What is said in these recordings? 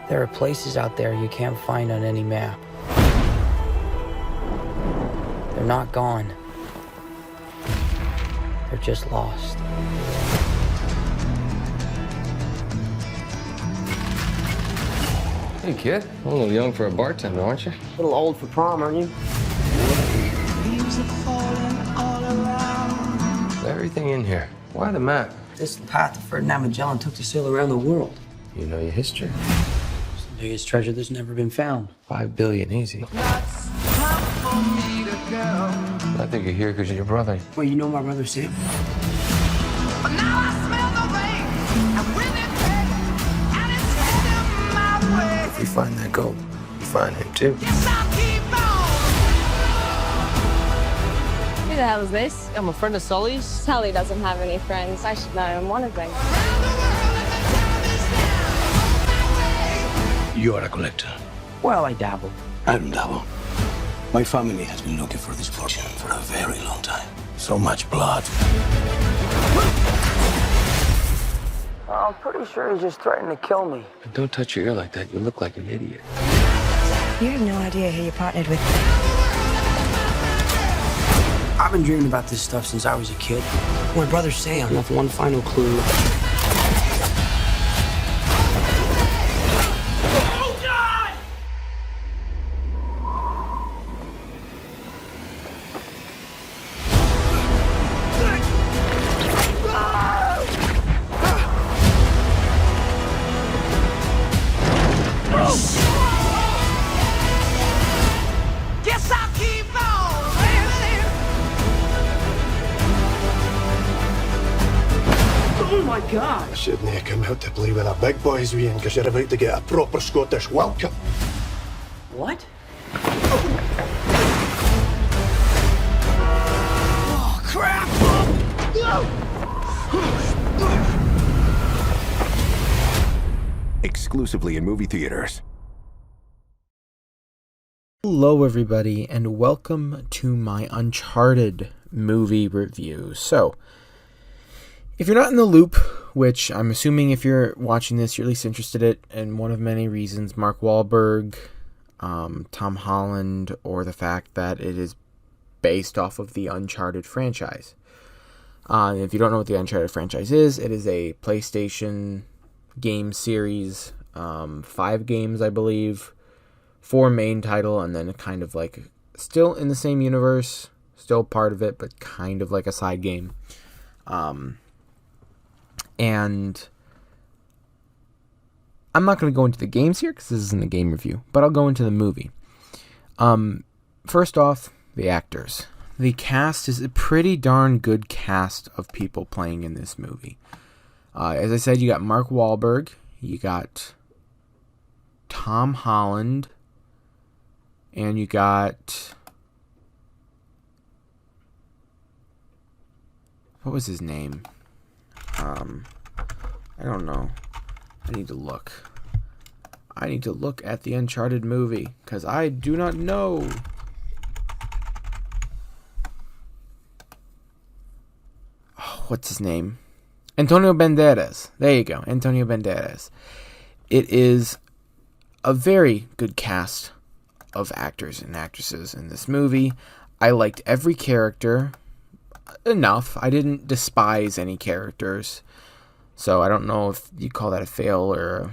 There are places out there you can't find on any map. They're not gone. They're just lost. Hey, kid. A little young for a bartender, aren't you? A little old for prom, aren't you? Everything in here. Why the map? This is the path that Ferdinand Magellan took to sail around the world. You know your history. It's the biggest treasure that's never been found. 5 billion, easy. I think you're here because of your brother. Well, you know my brother Sam? If we find that gold, we find him too. Who the hell is this? I'm a friend of Sully's. Sully doesn't have any friends. I should know I'm one of them. You are a collector. Well, I dabble. I don't dabble. My family has been looking for this fortune for a very long time. So much blood. I'm pretty sure he's just threatening to kill me. But don't touch your ear like that. You look like an idiot. You have no idea who you partnered with. I've been dreaming about this stuff since I was a kid. My brother Sam left one final clue. I shouldn't have come out to play with the big boys, Ian, because you're about to get a proper Scottish welcome. What? Oh, crap! Exclusively in movie theaters. Hello everybody, and welcome to my Uncharted movie review. So, if you're not in the loop, which I'm assuming if you're watching this, you're at least interested in it, and one of many reasons, Mark Wahlberg, Tom Holland, or the fact that it is based off of the Uncharted franchise. If you don't know what the Uncharted franchise is, it is a PlayStation game series, 5 games, I believe, 4 main title, and then kind of like still in the same universe, still part of it, but kind of like a side game. And I'm not going to go into the games here because this isn't a game review, but I'll go into the movie. First off, the actors. The cast is a pretty darn good cast of people playing in this movie. As I said, you got Mark Wahlberg, you got Tom Holland, and you got... what was his name? I don't know. I need to look. I need to look at the Uncharted movie, because I do not know. Oh, what's his name? Antonio Banderas. There you go. Antonio Banderas. It is a very good cast of actors and actresses in this movie. I liked every character enough. I didn't despise any characters. So I don't know if you call that a fail or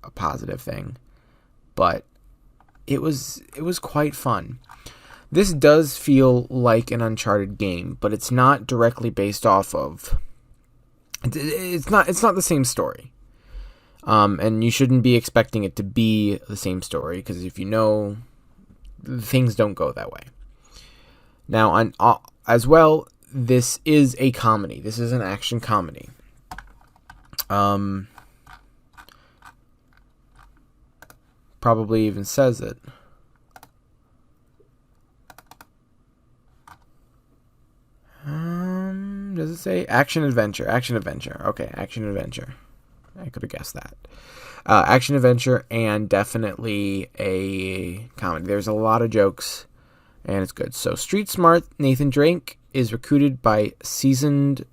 a positive thing. But it was quite fun. This does feel like an Uncharted game, but it's not directly based off of... It's not the same story. And you shouldn't be expecting it to be the same story, because if you know, things don't go that way. Now, as well, this is a comedy. This is an action comedy. Probably even says it. Does it say action adventure? Action adventure. Okay, action adventure. I could have guessed that. Action adventure, and definitely a comedy. There's a lot of jokes, and it's good. So, street smart Nathan Drake is recruited by seasoned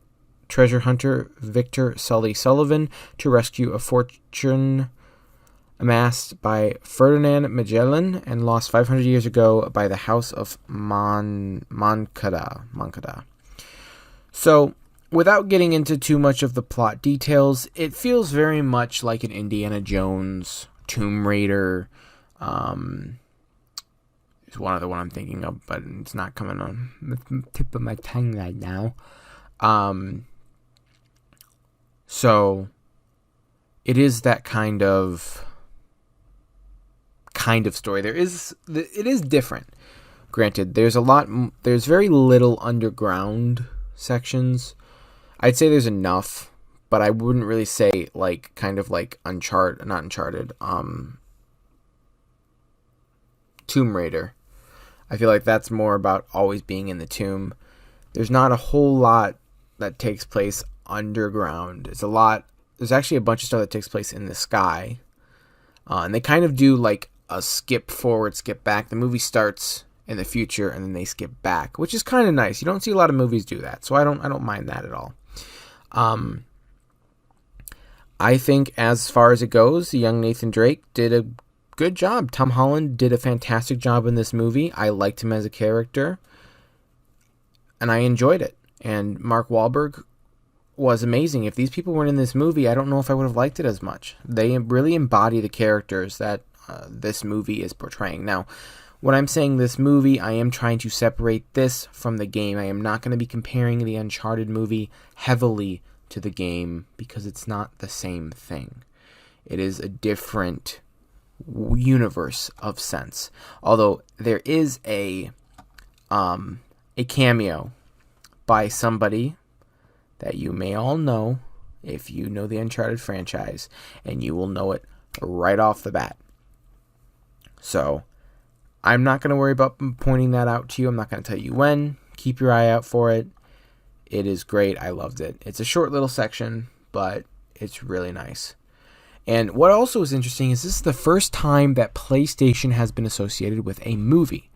treasure hunter Victor Sully Sullivan to rescue a fortune amassed by Ferdinand Magellan and lost 500 years ago by the House of Moncada. So, without getting into too much of the plot details, it feels very much like an Indiana Jones, Tomb Raider. Is one other one I'm thinking of, but it's not coming on the tip of my tongue right now. So it is that kind of story. It is different. Granted, there's very little underground sections. I'd say there's enough, but I wouldn't really say like kind of like not Uncharted, Tomb Raider. I feel like that's more about always being in the tomb. There's not a whole lot that takes place underground. There's actually a bunch of stuff that takes place in the sky. And they kind of do like a skip forward, skip back. The movie starts in the future and then they skip back, which is kind of nice. You don't see a lot of movies do that, so I don't mind that at all. I think as far as it goes, the young Nathan Drake did a good job. Tom Holland did a fantastic job in this movie. I liked him as a character, and I enjoyed it. And Mark Wahlberg was amazing. If these people weren't in this movie, I don't know if I would have liked it as much. They really embody the characters that this movie is portraying. Now, when I'm saying this movie, I am trying to separate this from the game. I am not going to be comparing the Uncharted movie heavily to the game because it's not the same thing. It is a different universe of sense. Although there is a cameo by somebody that you may all know if you know the Uncharted franchise, and you will know it right off the bat. So I'm not going to worry about pointing that out to you. I'm not going to tell you when. Keep your eye out for it. It is great. I loved it. It's a short little section, but it's really nice. And what also is interesting is this is the first time that PlayStation has been associated with a movie.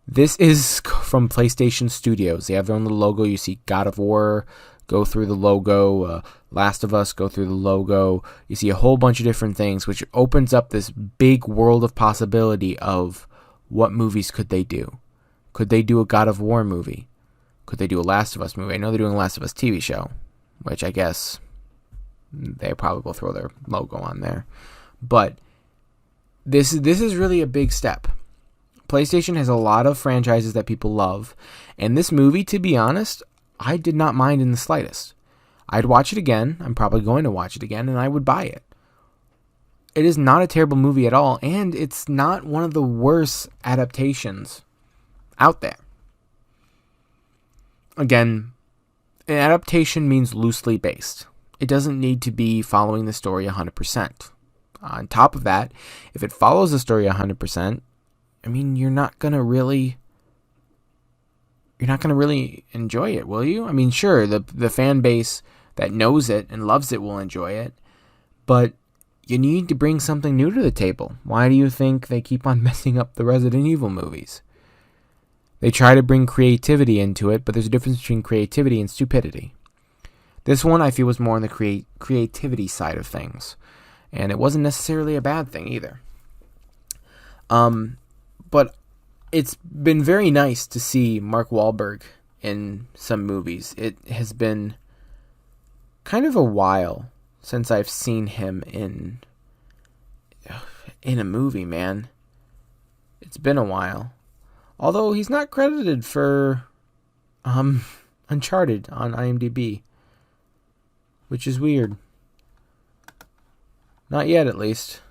This is from PlayStation Studios. They have their own little logo. You see God of War go through the logo, Last of Us go through the logo. You see a whole bunch of different things, which opens up this big world of possibility of what movies could they do. Could they do a God of War movie? Could they do a Last of Us movie? I know they're doing a Last of Us TV show, which I guess they probably will throw their logo on there. But this is really a big step. PlayStation has a lot of franchises that people love, and this movie, to be honest, I did not mind in the slightest. I'd watch it again. I'm probably going to watch it again, and I would buy it. It is not a terrible movie at all, and it's not one of the worst adaptations out there. Again, an adaptation means loosely based. It doesn't need to be following the story 100%. On top of that, if it follows the story 100%, I mean, you're not going to really enjoy it, will you? I mean, sure, the fan base that knows it and loves it will enjoy it, but you need to bring something new to the table. Why do you think they keep on messing up the Resident Evil movies? They try to bring creativity into it, but there's a difference between creativity and stupidity. This one, I feel, was more on the creativity side of things, and it wasn't necessarily a bad thing either. But it's been very nice to see Mark Wahlberg in some movies. It has been kind of a while since I've seen him in a movie, man. It's been a while. Although he's not credited for Uncharted on IMDb, which is weird. Not yet, at least.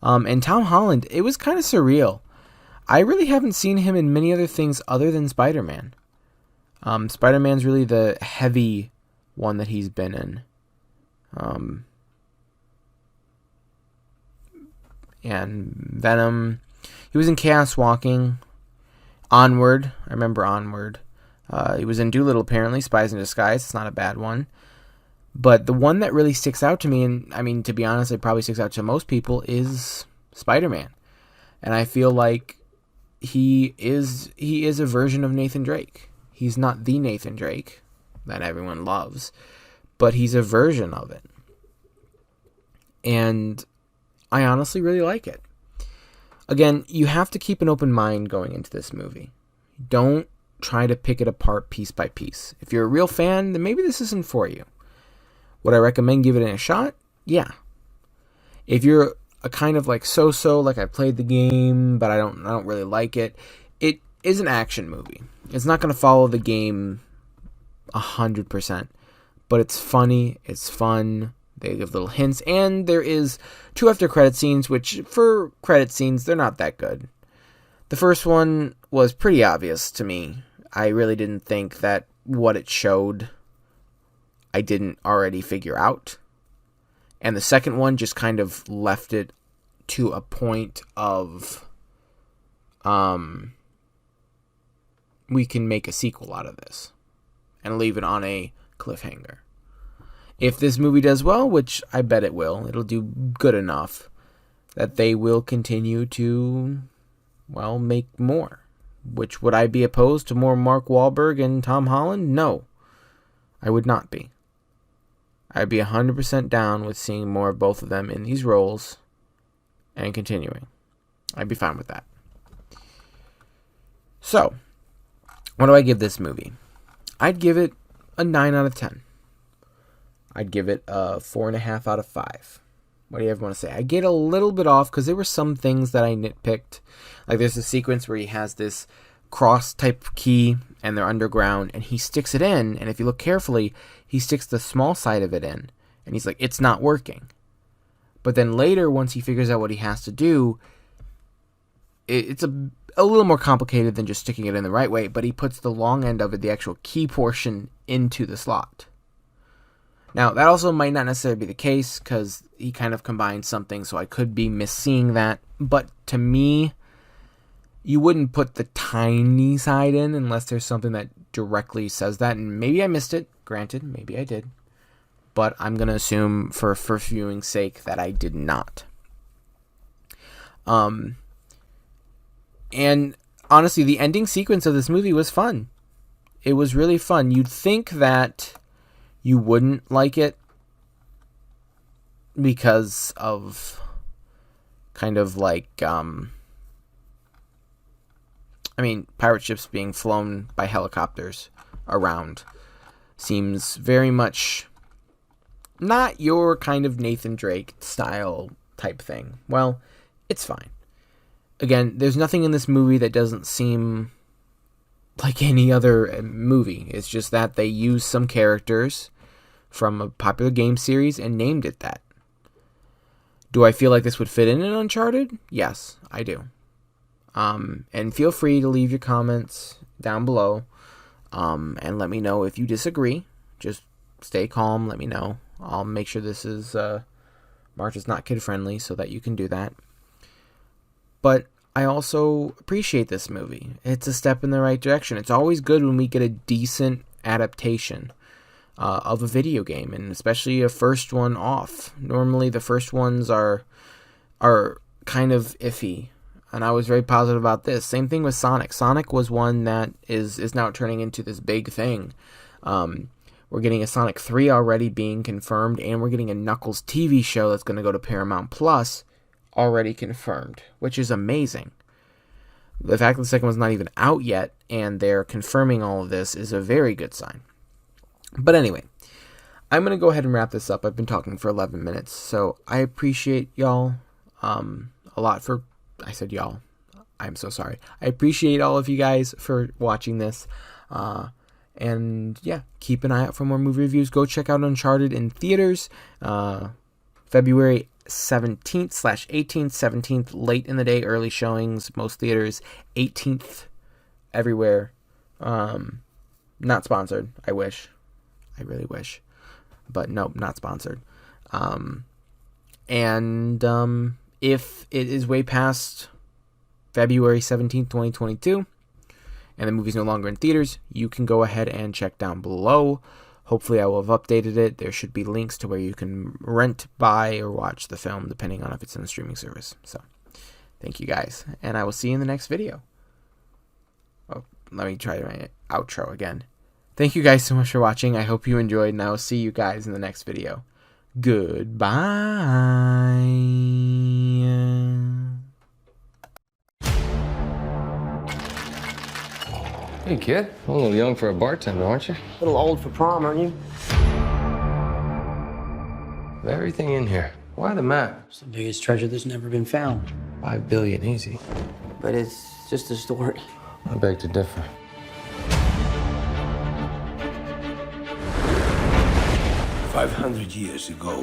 And Tom Holland, it was kind of surreal. I really haven't seen him in many other things other than Spider-Man. Spider-Man's really the heavy one that he's been in. And Venom. He was in Chaos Walking. Onward. I remember Onward. He was in Dolittle, apparently. Spies in Disguise. It's not a bad one. But the one that really sticks out to me, and I mean, to be honest, it probably sticks out to most people, is Spider-Man. And I feel like he is a version of Nathan Drake. He's not the Nathan Drake that everyone loves, but he's a version of it. And I honestly really like it. Again, you have to keep an open mind going into this movie. Don't try to pick it apart piece by piece. If you're a real fan, then maybe this isn't for you. Would I recommend giving it a shot? Yeah. If you're a kind of like so-so, like I played the game, but I don't really like it, it is an action movie. It's not going to follow the game 100%, but it's funny, it's fun, they give little hints, and there is 2 after credit scenes, which for credit scenes, they're not that good. The first one was pretty obvious to me. I really didn't think that what it showed I didn't already figure out. And the second one just kind of left it to a point of we can make a sequel out of this and leave it on a cliffhanger. If this movie does well, which I bet it will, it'll do good enough that they will continue to, well, make more. Which, would I be opposed to more Mark Wahlberg and Tom Holland? No, I would not be. I'd be 100% down with seeing more of both of them in these roles and continuing. I'd be fine with that. So, what do I give this movie? I'd give it a 9 out of 10. I'd give it a 4.5 out of 5. What do you ever want to say? I get a little bit off because there were some things that I nitpicked. Like there's a sequence where he has this cross type key and they're underground and he sticks it in, and if you look carefully, he sticks the small side of it in and he's like, it's not working. But then later, once he figures out what he has to do, it's a little more complicated than just sticking it in the right way, but he puts the long end of it, the actual key portion, into the slot. Now, that also might not necessarily be the case, because he kind of combines something, so I could be misseeing that. But to me, you wouldn't put the tiny side in unless there's something that directly says that. And maybe I missed it. Granted, maybe I did. But I'm going to assume, for first viewing's sake, that I did not. And honestly, the ending sequence of this movie was fun. It was really fun. You'd think that you wouldn't like it because of kind of like, pirate ships being flown by helicopters around seems very much not your kind of Nathan Drake style type thing. Well, it's fine. Again, there's nothing in this movie that doesn't seem like any other movie. It's just that they used some characters from a popular game series and named it that. Do I feel like this would fit in Uncharted? Yes, I do. And feel free to leave your comments down below and let me know if you disagree. Just stay calm, let me know. I'll make sure this is marked as not kid friendly so that you can do that. But I also appreciate this movie. It's a step in the right direction. It's always good when we get a decent adaptation of a video game, and especially a first one off. Normally the first ones are kind of iffy, and I was very positive about this. Same thing with Sonic. Sonic was one that is now turning into this big thing. We're getting a Sonic 3 already being confirmed, and we're getting a Knuckles TV show that's going to go to Paramount Plus already confirmed, which is amazing. The fact that the second one's not even out yet, and they're confirming all of this, is a very good sign. But anyway, I'm going to go ahead and wrap this up. I've been talking for 11 minutes, so I appreciate y'all a lot for... I said y'all. I'm so sorry. I appreciate all of you guys for watching this. And yeah, keep an eye out for more movie reviews. Go check out Uncharted in theaters. February 17th/18th, 17th, late in the day, early showings, most theaters, 18th, everywhere. Not sponsored. I wish. I really wish. But nope, not sponsored. If it is way past February 17th, 2022, and the movie's no longer in theaters, you can go ahead and check down below. Hopefully I will have updated it. There should be links to where you can rent, buy, or watch the film, depending on if it's in a streaming service. So, thank you guys, and I will see you in the next video. Oh, let me try my outro again. Thank you guys so much for watching. I hope you enjoyed, and I will see you guys in the next video. Goodbye. Hey, kid. A little young for a bartender, aren't you? A little old for prom, aren't you? Everything in here. Why the map? It's the biggest treasure that's never been found. 5 billion, easy. But it's just a story. I beg to differ. $500 ago,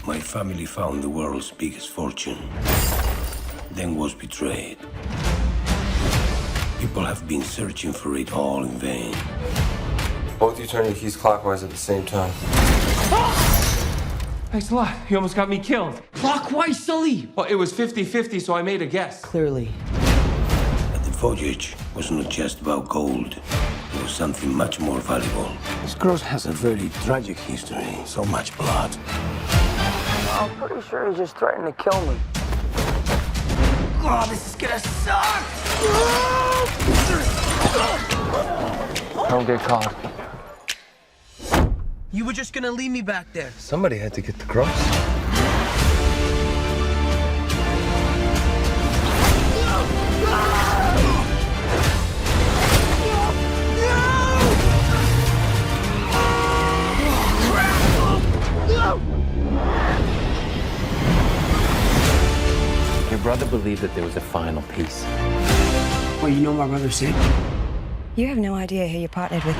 my family found the world's biggest fortune, then was betrayed. People have been searching for it all in vain. Both you turn your keys clockwise at the same time. Thanks a lot. You almost got me killed. Clockwise, Sully! Well, it was 50-50, so I made a guess. Clearly. But the voyage was not just about gold. It was something much more valuable. This cross has a very tragic history. So much blood. I'm pretty sure he's just threatening to kill me. Oh, this is gonna suck! Don't get caught. You were just gonna leave me back there. Somebody had to get the cross. Your brother believed that there was a final piece. Well, you know my brother Sam? You have no idea who you're partnered with.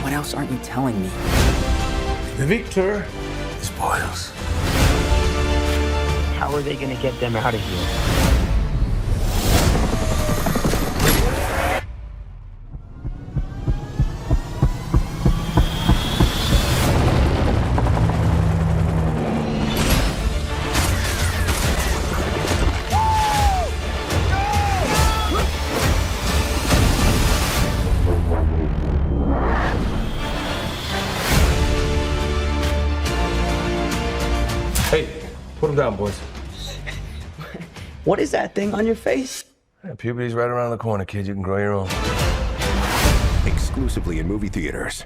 What else aren't you telling me? The victor spoils. How are they gonna get them out of here? Hey, put him down, boys. What is that thing on your face? Yeah, puberty's right around the corner, kid. You can grow your own. Exclusively in movie theaters.